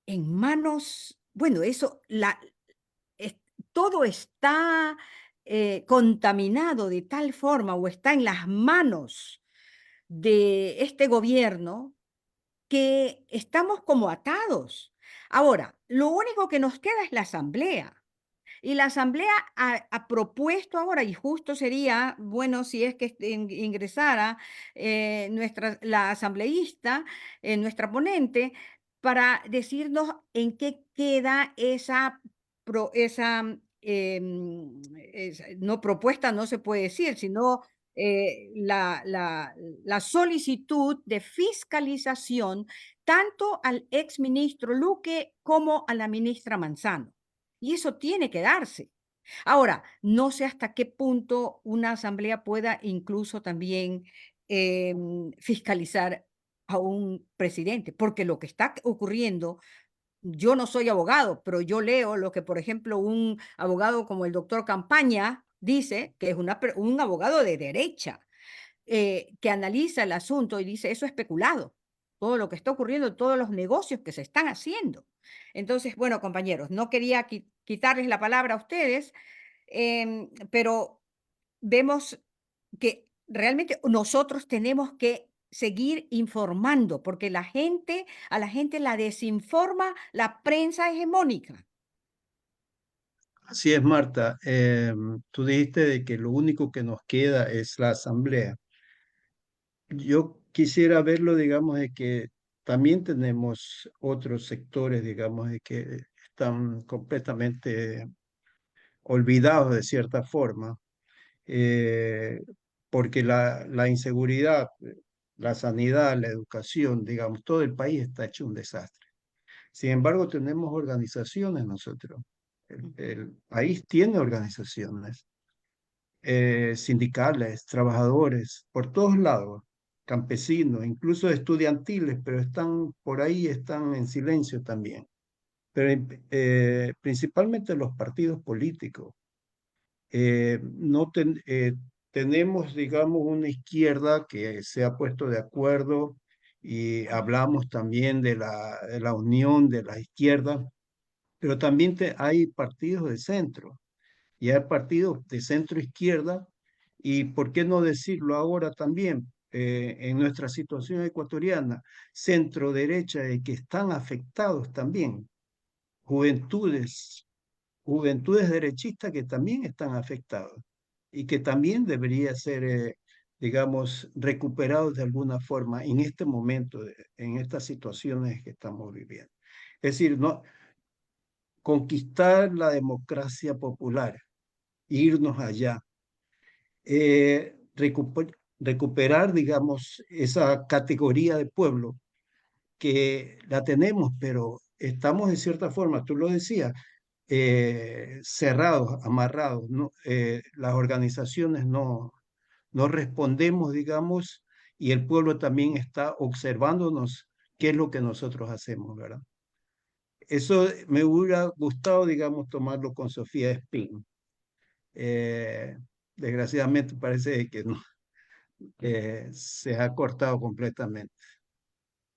en manos, bueno, es- todo está contaminado de tal forma o está en las manos de este gobierno que estamos como atados. Ahora, lo único que nos queda es la asamblea. Y la asamblea ha propuesto ahora, y justo sería, bueno, si es que ingresara la asambleísta, nuestra ponente, para decirnos en qué queda no propuesta, no se puede decir, sino la solicitud de fiscalización tanto al exministro Luque como a la ministra Manzano. Y eso tiene que darse. Ahora, no sé hasta qué punto una asamblea pueda incluso también fiscalizar a un presidente, porque lo que está ocurriendo yo no soy abogado, pero yo leo lo que, por ejemplo, un abogado como el doctor Campaña dice, que es un abogado de derecha, que analiza el asunto y dice, eso es especulado, todo lo que está ocurriendo, todos los negocios que se están haciendo. Entonces, bueno, compañeros, no quería quitarles la palabra a ustedes, pero vemos que realmente nosotros tenemos que seguir informando, porque a la gente la desinforma la prensa hegemónica. Así es, Marta. Tú dijiste de que lo único que nos queda es la asamblea. Yo quisiera verlo, digamos, de que también tenemos otros sectores, digamos, de que están completamente olvidados de cierta forma, eh, porque la inseguridad, la sanidad, la educación, digamos, todo el país está hecho un desastre. Sin embargo, tenemos organizaciones nosotros. El país tiene organizaciones sindicales, trabajadores, por todos lados, campesinos, incluso estudiantiles, pero están por ahí, están en silencio también. Pero principalmente los partidos políticos. No tenemos, digamos, una izquierda que se ha puesto de acuerdo y hablamos también de la unión de la izquierda, pero también hay partidos de centro y hay partidos de centro izquierda y, ¿por qué no decirlo ahora también? En nuestra situación ecuatoriana, centro derecha y que están afectados también, juventudes juventudes derechistas que también están afectados y que también debería ser, digamos, recuperados de alguna forma en este momento, en estas situaciones que estamos viviendo. Es decir, no, conquistar la democracia popular, irnos allá, recuperar, digamos, esa categoría de pueblo que la tenemos, pero estamos en cierta forma, tú lo decías, cerrados, amarrados, ¿no? Las organizaciones no respondemos, digamos, y el pueblo también está observándonos qué es lo que nosotros hacemos, ¿verdad? Eso me hubiera gustado, digamos, tomarlo con Sofía Espín. Eh, Desgraciadamente parece que no, que se ha cortado completamente.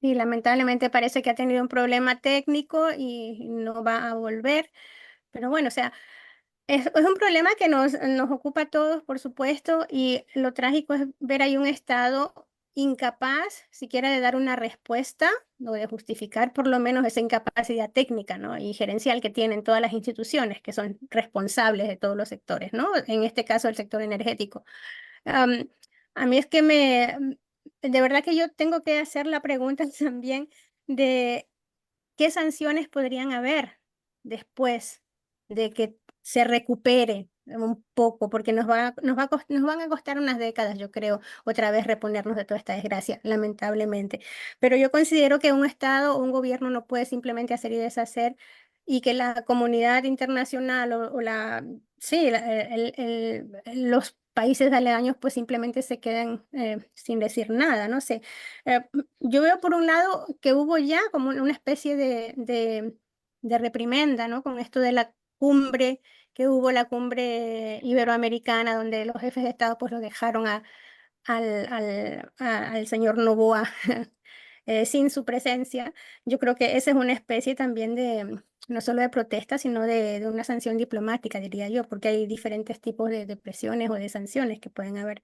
Y lamentablemente parece que ha tenido un problema técnico y no va a volver. Pero bueno, o sea, es un problema que nos ocupa a todos, por supuesto, y lo trágico es ver ahí un Estado incapaz siquiera de dar una respuesta o de justificar por lo menos esa incapacidad técnica, ¿no? Y gerencial que tienen todas las instituciones que son responsables de todos los sectores, ¿no? En este caso, el sector energético. Am, a mí es que de verdad que yo tengo que hacer la pregunta también de qué sanciones podrían haber después de que se recupere un poco, porque nos van a costar unas décadas, yo creo, otra vez reponernos de toda esta desgracia, lamentablemente. Pero yo considero que un Estado o un gobierno no puede simplemente hacer y deshacer y que la comunidad internacional sí, los países aledaños pues simplemente se queden sin decir nada, no sé. Yo veo por un lado que hubo ya como una especie de reprimenda, ¿no? Con esto de la cumbre que hubo, la cumbre iberoamericana, donde los jefes de Estado pues lo dejaron al señor Noboa sin su presencia. Yo creo que esa es una especie también no solo de protesta, sino de una sanción diplomática, diría yo, porque hay diferentes tipos de presiones o de sanciones que pueden haber.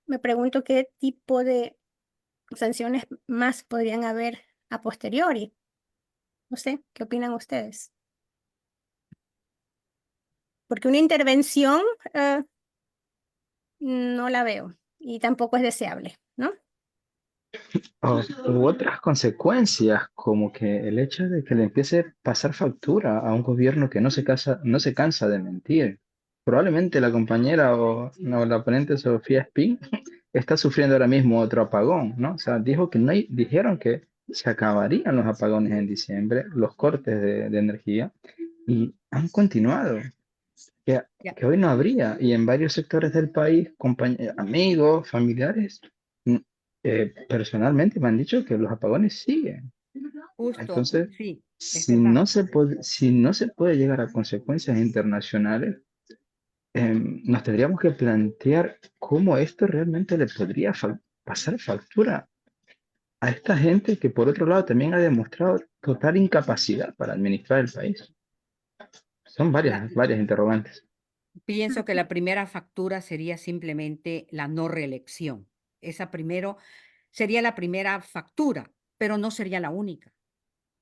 Me pregunto qué tipo de sanciones más podrían haber a posteriori. No sé, ¿qué opinan ustedes? Porque una intervención no la veo y tampoco es deseable, ¿no? U otras consecuencias, como que el hecho de que le empiece a pasar factura a un gobierno que no se cansa de mentir. Probablemente la compañera o la ponente Sofía Espín está sufriendo ahora mismo otro apagón, ¿no? O sea, dijeron que se acabarían los apagones en diciembre, los cortes de energía, y han continuado. Que, Ya. que hoy no habría, y en varios sectores del país, amigos, familiares, personalmente me han dicho que los apagones siguen. Justo, Entonces, sí. Si verdad. si no se puede llegar a consecuencias internacionales, nos tendríamos que plantear cómo esto realmente le podría pasar factura a esta gente que por otro lado también ha demostrado total incapacidad para administrar el país. Son La- varias interrogantes. Pienso que la primera factura sería simplemente la no reelección. Esa primero sería la primera factura, pero no sería la única.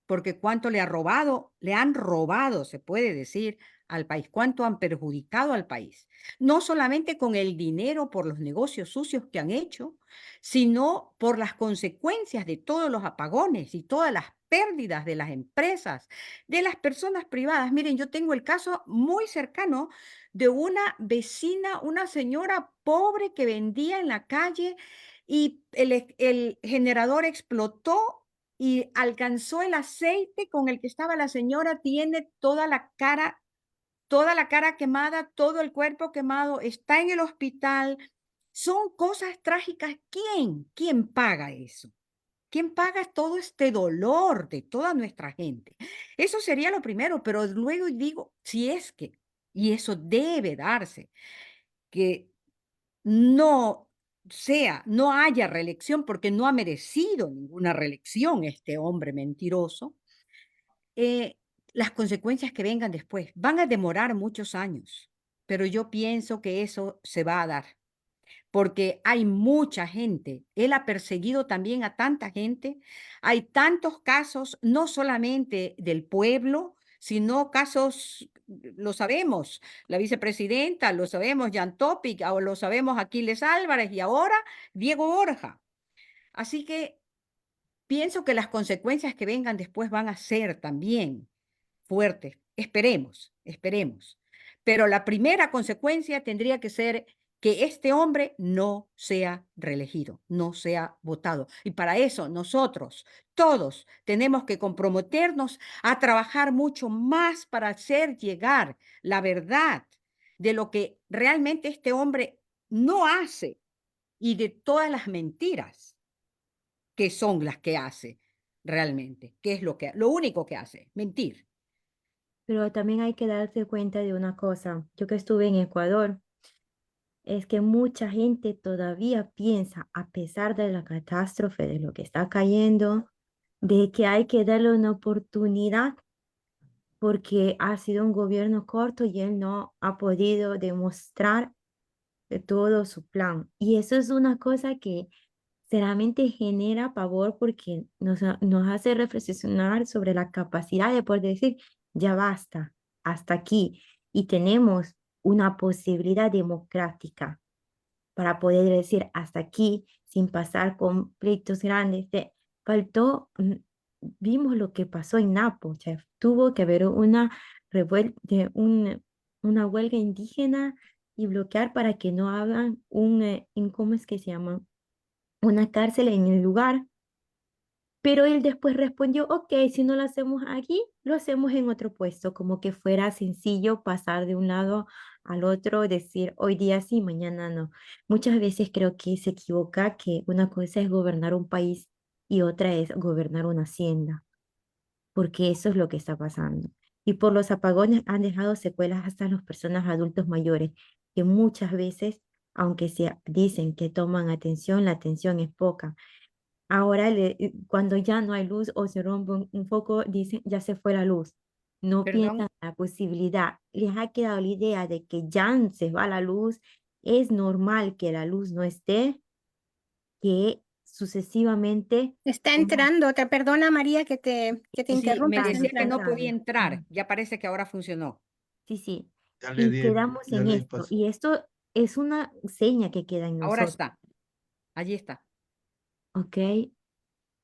Porque cuánto le han robado, se puede decir, al país, cuánto han perjudicado al país. No solamente con el dinero por los negocios sucios que han hecho, sino por las consecuencias de todos los apagones y todas las pérdidas de las empresas, de las personas privadas. Miren, yo tengo el caso muy cercano de una vecina, una señora pobre que vendía en la calle y el generador explotó y alcanzó el aceite con el que estaba la señora, tiene toda la cara quemada, todo el cuerpo quemado, está en el hospital. Son cosas trágicas. ¿Quién paga eso? ¿Quién paga todo este dolor de toda nuestra gente? Eso sería lo primero, pero luego digo, si es que, y eso debe darse, que no haya reelección porque no ha merecido ninguna reelección este hombre mentiroso, eh, las consecuencias que vengan después van a demorar muchos años, pero yo pienso que eso se va a dar porque hay mucha gente. Él ha perseguido también a tanta gente. Hay tantos casos, no solamente del pueblo, sino casos, lo sabemos, la vicepresidenta, lo sabemos, Jan Topic, o lo sabemos Aquiles Álvarez y ahora Diego Borja. Así que pienso que las consecuencias que vengan después van a ser también fuertes. Esperemos. Pero la primera consecuencia tendría que ser que este hombre no sea reelegido, no sea votado. Y para eso nosotros, todos, tenemos que comprometernos a trabajar mucho más para hacer llegar la verdad de lo que realmente este hombre no hace y de todas las mentiras que son las que hace realmente, que es lo único que hace, mentir. Pero también hay que darse cuenta de una cosa. Yo que estuve en Ecuador, es que mucha gente todavía piensa, a pesar de la catástrofe, de lo que está cayendo, de que hay que darle una oportunidad porque ha sido un gobierno corto y él no ha podido demostrar todo su plan. Y eso es una cosa que sinceramente genera pavor porque nos hace reflexionar sobre la capacidad de poder decir, ya basta, hasta aquí. Y tenemos una posibilidad democrática para poder decir hasta aquí sin pasar conflictos grandes. Vimos lo que pasó en Napo, chef. Tuvo que haber una huelga indígena y bloquear para que no hagan ¿cómo es que se llama? Una cárcel en el lugar. Pero él después respondió, ok, si no lo hacemos aquí, lo hacemos en otro puesto, como que fuera sencillo pasar de un lado al otro, decir hoy día sí, mañana no. Muchas veces creo que se equivoca que una cosa es gobernar un país y otra es gobernar una hacienda, porque eso es lo que está pasando. Y por los apagones han dejado secuelas hasta las personas adultos mayores, que muchas veces, aunque se dicen que toman atención, la atención es poca. Ahora, cuando ya no hay luz o se rompe un foco, dicen, ya se fue la luz. No Perdón, piensan en la posibilidad. Les ha quedado la idea de que ya se va la luz. Es normal que la luz no esté, que sucesivamente, Está como entrando otra. Perdona, María, que te sí, me interrumpa. está Está decía que no entrando. podía entrando. entrar. Ya parece que ahora funcionó. Sí, sí. Ya le Y di, quedamos ya en le di esto. paso. Y esto es una seña que queda en Ahora nosotros. está. Allí está. ¿Ok?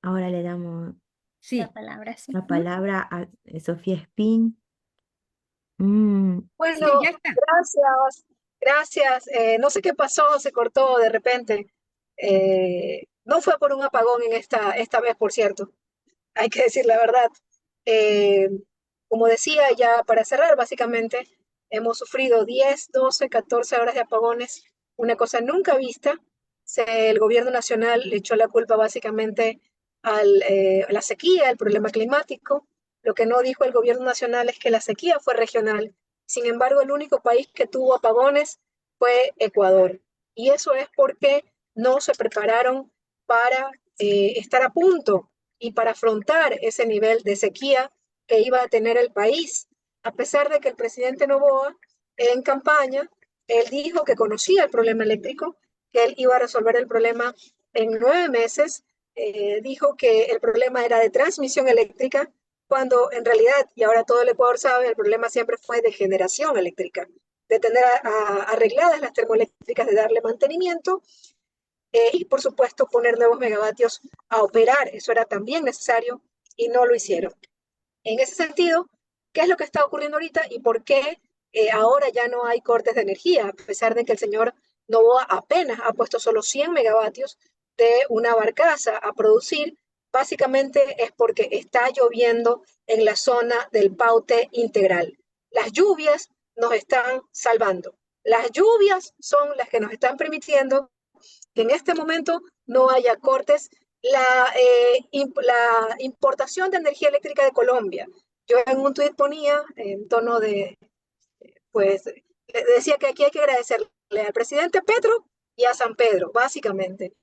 Ahora le damos La Sí. palabra, sí. la palabra a Sofía Spin. Mm, Bueno, Sí, ya está. gracias. No sé qué pasó, se cortó de repente. No fue por un apagón en esta vez, por cierto. Hay que decir la verdad. Eh, Como decía, ya para cerrar, básicamente, hemos sufrido 10, 12, 14 horas de apagones, una cosa nunca vista. El gobierno nacional le echó la culpa básicamente a la sequía, al problema climático. Lo que no dijo el gobierno nacional es que la sequía fue regional. Sin embargo, el único país que tuvo apagones fue Ecuador. Y eso es porque no se prepararon para estar a punto y para afrontar ese nivel de sequía que iba a tener el país. A pesar de que el presidente Noboa, en campaña, él dijo que conocía el problema eléctrico, que él iba a resolver el problema en 9 meses, dijo que el problema era de transmisión eléctrica, cuando en realidad, y ahora todo el Ecuador sabe, el problema siempre fue de generación eléctrica, de tener arregladas las termoeléctricas, de darle mantenimiento y por supuesto poner nuevos megavatios a operar. Eso era también necesario y no lo hicieron. En ese sentido, ¿qué es lo que está ocurriendo ahorita y por qué ahora ya no hay cortes de energía? A pesar de que el señor Noboa apenas ha puesto solo 100 megavatios de una barcaza a producir, básicamente es porque está lloviendo en la zona del Paute Integral. Las lluvias nos están salvando. Las lluvias son las que nos están permitiendo que en este momento no haya cortes. La importación de energía eléctrica de Colombia. Yo en un tuit ponía en tono de, pues, decía que aquí hay que agradecerle al presidente Petro y a San Pedro, básicamente.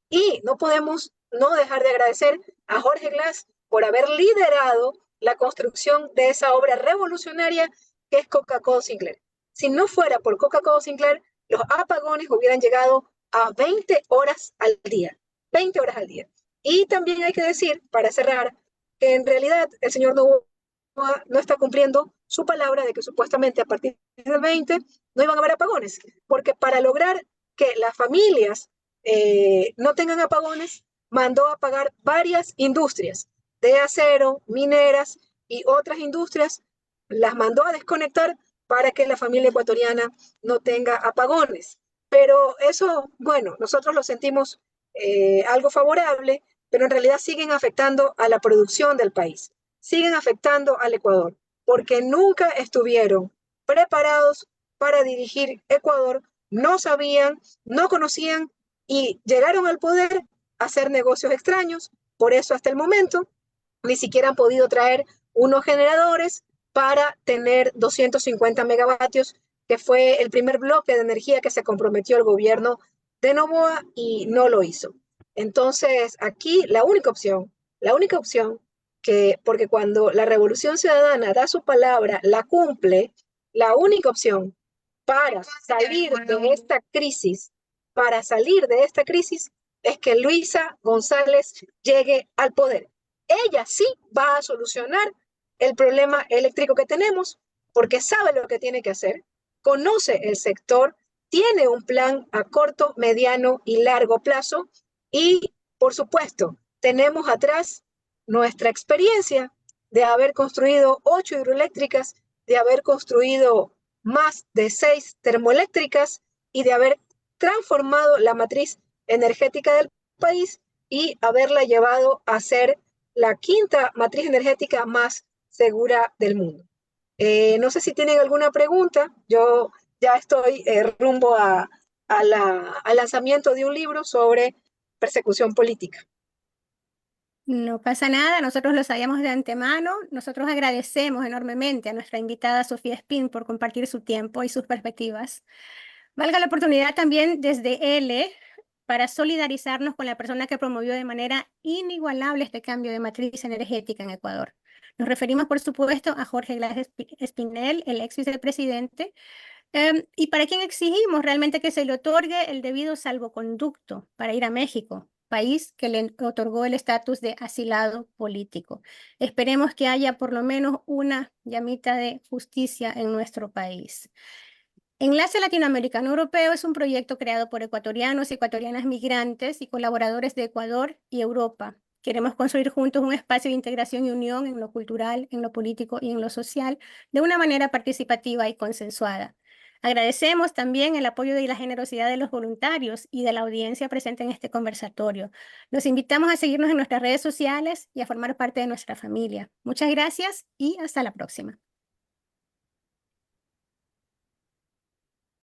Y no podemos no dejar de agradecer a Jorge Glass por haber liderado la construcción de esa obra revolucionaria que es Coca-Cola Sinclair. Si no fuera por Coca-Cola Sinclair, los apagones hubieran llegado a 20 horas al día. 20 horas al día. Y también hay que decir, para cerrar, que en realidad el señor Noboa no está cumpliendo su palabra de que supuestamente a partir del 20 no iban a haber apagones, porque para lograr que las familias no tengan apagones, mandó a apagar varias industrias de acero, mineras y otras industrias, las mandó a desconectar para que la familia ecuatoriana no tenga apagones. Pero eso, bueno, nosotros lo sentimos algo favorable, pero en realidad siguen afectando a la producción del país, siguen afectando al Ecuador, porque nunca estuvieron preparados para dirigir Ecuador, no sabían, no conocían y llegaron al poder a hacer negocios extraños. Por eso hasta el momento ni siquiera han podido traer unos generadores para tener 250 megavatios, que fue el primer bloque de energía que se comprometió el gobierno de Noboa y no lo hizo. Entonces, aquí la única opción que, porque cuando la Revolución Ciudadana da su palabra, la cumple, la única opción para salir de esta crisis, es que Luisa González llegue al poder. Ella sí va a solucionar el problema eléctrico que tenemos, porque sabe lo que tiene que hacer, conoce el sector, tiene un plan a corto, mediano y largo plazo y, por supuesto, tenemos atrás nuestra experiencia de haber construido 8 hidroeléctricas, de haber construido más de 6 termoeléctricas y de haber transformado la matriz energética del país y haberla llevado a ser la 5ª matriz energética más segura del mundo. No sé si tienen alguna pregunta. Yo ya estoy rumbo al lanzamiento de un libro sobre persecución política. No pasa nada, nosotros lo sabíamos de antemano. Nosotros agradecemos enormemente a nuestra invitada Sofía Espín por compartir su tiempo y sus perspectivas. Valga la oportunidad también desde L para solidarizarnos con la persona que promovió de manera inigualable este cambio de matriz energética en Ecuador. Nos referimos, por supuesto, a Jorge Glass Espinel, el ex vicepresidente, y para quien exigimos realmente que se le otorgue el debido salvoconducto para ir a México, país que le otorgó el estatus de asilado político. Esperemos que haya por lo menos una llamita de justicia en nuestro país. Enlace Latinoamericano Europeo es un proyecto creado por ecuatorianos y ecuatorianas migrantes y colaboradores de Ecuador y Europa. Queremos construir juntos un espacio de integración y unión en lo cultural, en lo político y en lo social de una manera participativa y consensuada. Agradecemos también el apoyo y la generosidad de los voluntarios y de la audiencia presente en este conversatorio. Los invitamos a seguirnos en nuestras redes sociales y a formar parte de nuestra familia. Muchas gracias y hasta la próxima.